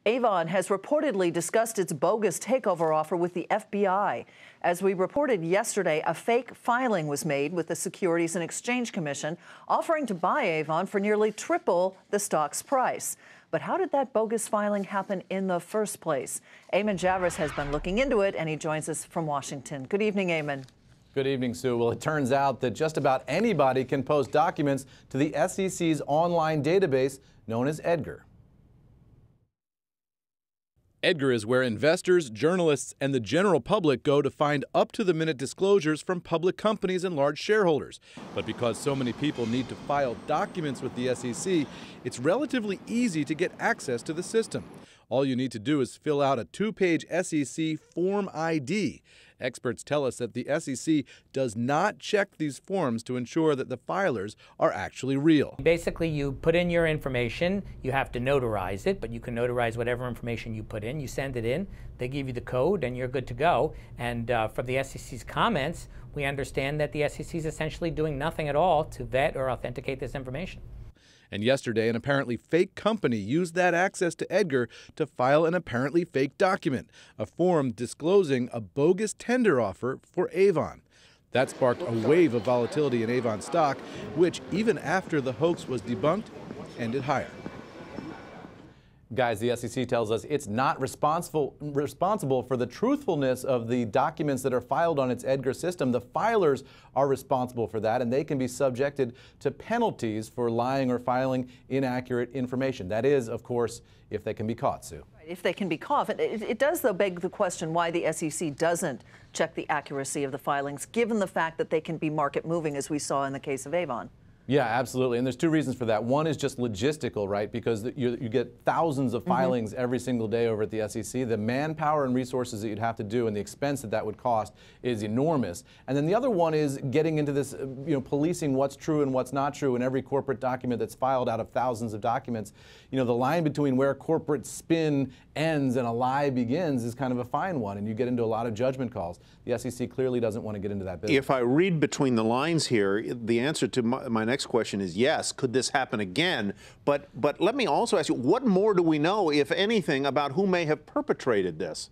Avon has reportedly discussed its bogus takeover offer with the FBI. As we reported yesterday, a fake filing was made with the Securities and Exchange Commission, offering to buy Avon for nearly triple the stock's price. But how did that bogus filing happen in the first place? Eamon Javers has been looking into it, and he joins us from Washington. Good evening, Eamon. Good evening, Sue. Well, it turns out that just about anybody can post documents to the SEC's online database known as EDGAR. EDGAR is where investors, journalists, and the general public go to find up-to-the-minute disclosures from public companies and large shareholders. But because so many people need to file documents with the SEC, it's relatively easy to get access to the system. All you need to do is fill out a 2-page SEC Form ID. Experts tell us that the SEC does not check these forms to ensure that the filers are actually real. Basically, you put in your information, you have to notarize it, but you can notarize whatever information you put in. You send it in, they give you the code, and you're good to go. And from the SEC's comments, we understand that the SEC is essentially doing nothing at all to vet or authenticate this information. And yesterday, an apparently fake company used that access to EDGAR to file an apparently fake document, a form disclosing a bogus tender offer for Avon. That sparked a wave of volatility in Avon stock, which, even after the hoax was debunked, ended higher. Guys, the SEC tells us it's not responsible for the truthfulness of the documents that are filed on its EDGAR system. The filers are responsible for that, and they can be subjected to penalties for lying or filing inaccurate information. That is, of course, if they can be caught, Sue. If they can be caught. It does, though, beg the question why the SEC doesn't check the accuracy of the filings, given the fact that they can be market moving, as we saw in the case of Avon. Yeah, absolutely. And there's two reasons for that. One is just logistical, right? Because you get thousands of filings every single day over at the SEC. The manpower and resources that you'd have to do and the expense that would cost is enormous. And then the other one is getting into this, policing what's true and what's not true in every corporate document that's filed out of thousands of documents. The line between where corporate spin ends and a lie begins is kind of a fine one, and you get into a lot of judgment calls. The SEC clearly doesn't want to get into that business. If I read between the lines here, the answer to my next question is yes. Could this happen again? But let me also ask you, what more do we know, if anything, about who may have perpetrated this?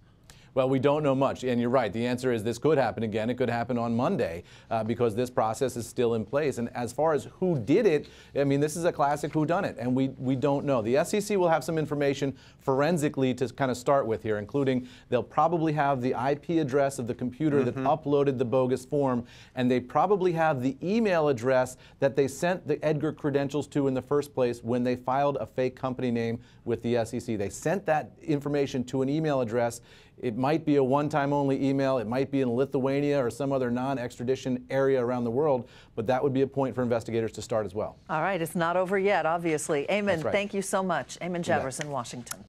Well, we don't know much, and you're right. The answer is this could happen again. It could happen on Monday because this process is still in place. And as far as who did it, I mean, this is a classic whodunit, and we don't know. The SEC will have some information forensically to kind of start with here, including they'll probably have the IP address of the computer that uploaded the bogus form, and they probably have the email address that they sent the EDGAR credentials to in the first place when they filed a fake company name with the SEC. They sent that information to an email address. It might be a one-time only email. It might be in Lithuania or some other non-extradition area around the world, but that would be a point for investigators to start as well. All right, it's not over yet, obviously. Eamon, That's right. Thank you so much. Eamon Javers in Washington.